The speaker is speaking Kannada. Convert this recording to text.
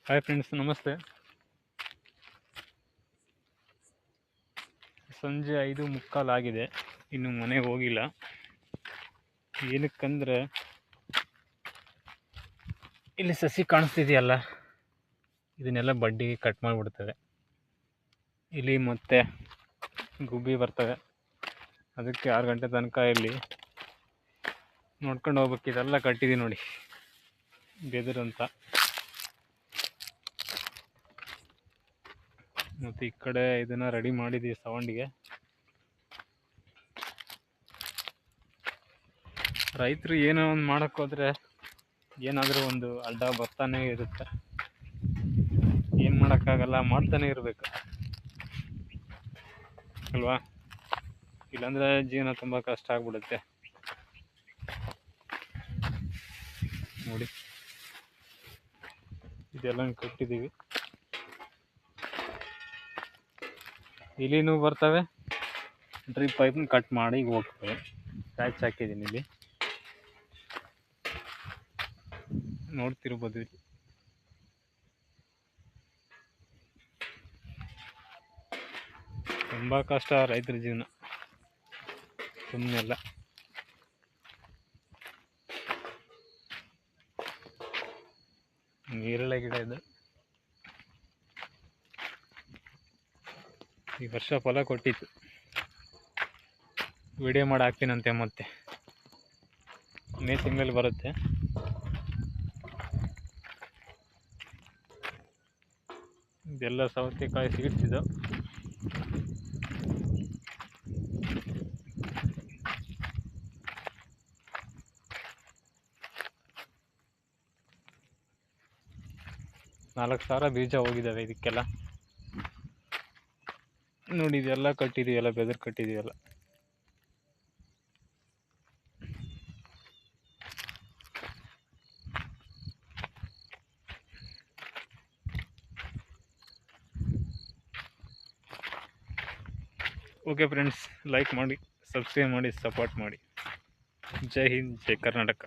ಹಾಯ್ ಫ್ರೆಂಡ್ಸ್, ನಮಸ್ತೆ. ಸಂಜೆ 5:45 ಆಗಿದೆ. ಇನ್ನು ಮನೆಗೆ ಹೋಗಿಲ್ಲ. ಏನಕ್ಕಂದರೆ ಇಲ್ಲಿ ಸಸಿ ಕಾಣಿಸ್ತಿದೆಯಲ್ಲ, ಇದನ್ನೆಲ್ಲ ಬಡ್ಡಿ ಕಟ್ ಮಾಡಿಬಿಡ್ತವೆ. ಇಲ್ಲಿ ಮತ್ತೆ ಗುಬ್ಬಿ ಬರ್ತವೆ. ಅದಕ್ಕೆ 6 ಗಂಟೆ ತನಕ ಇಲ್ಲಿ ನೋಡ್ಕೊಂಡು ಹೋಗ್ಬೇಕು. ಇದೆಲ್ಲ ಕಟ್ಟಿದ್ದೀವಿ ನೋಡಿ, ಬೆದರು ಅಂತ. ಮತ್ತು ಈ ಕಡೆ ಇದನ್ನು ರೆಡಿ ಮಾಡಿದ್ದೀವಿ ಸವಂಡಿಗೆ. ರೈತರು ಏನೋ ಒಂದು ಮಾಡೋಕ್ಕೋದ್ರೆ ಏನಾದರೂ ಒಂದು ಅಡ್ಡ ಬರ್ತಾನೆ ಇರುತ್ತೆ. ಏನು ಮಾಡೋಕ್ಕಾಗಲ್ಲ, ಮಾಡ್ತಾನೆ ಇರಬೇಕು ಅಲ್ವಾ? ಇಲ್ಲಾಂದರೆ ಜೀವನ ತುಂಬ ಕಷ್ಟ ಆಗ್ಬಿಡುತ್ತೆ. ನೋಡಿ, ಇದೆಲ್ಲ ಕಟ್ಟಿದ್ದೀವಿ. ಇಲ್ಲಿನೂ ಬರ್ತವೆ. ಡ್ರಿಪ್ ಪೈಪ್ನ ಕಟ್ ಮಾಡಿ ಹೋಗ್ತವೆ. ಪ್ಯಾಚ್ ಹಾಕಿದ್ದೀನಿ ಇಲ್ಲಿ, ನೋಡ್ತಿರ್ಬೋದು. ಇಲ್ಲಿ ತುಂಬ ಕಷ್ಟ ರೈತರ ಜೀವನ, ಸುಮ್ಮನೆಲ್ಲ. ನೀರೆಳೆ ಗಿಡ ಇದೆ. ಈ ವರ್ಷ ಫಲ ಕೊಟ್ಟಿತ್ತು. ವಿಡಿಯೋ ಮಾಡಿ ಹಾಕ್ತೀನಂತೆ. ಮತ್ತೆ ಮೇ ತಿಂಗಳಲ್ಲಿ ಬರುತ್ತೆ. ಇದೆಲ್ಲ ಸೌತೆಕಾಯಿ ಸೀಡ್ಸಿದ್ದು. $4,000 ಬೀಜ ಹೋಗಿದ್ದಾವೆ ಇದಕ್ಕೆಲ್ಲ. ನೋಡಿ, ಇದೆಲ್ಲ ಕಟ್ಟಿದೀವಲ್ಲ, ಬೆದರು ಕಟ್ಟಿದೀವಲ್ಲ. ಓಕೆ ಫ್ರೆಂಡ್ಸ್, ಲೈಕ್ ಮಾಡಿ, ಸಬ್ಸ್ಕ್ರೈಬ್ ಮಾಡಿ, ಸಪೋರ್ಟ್ ಮಾಡಿ. ಜೈ ಹಿಂದ್, ಜೈ ಕರ್ನಾಟಕ.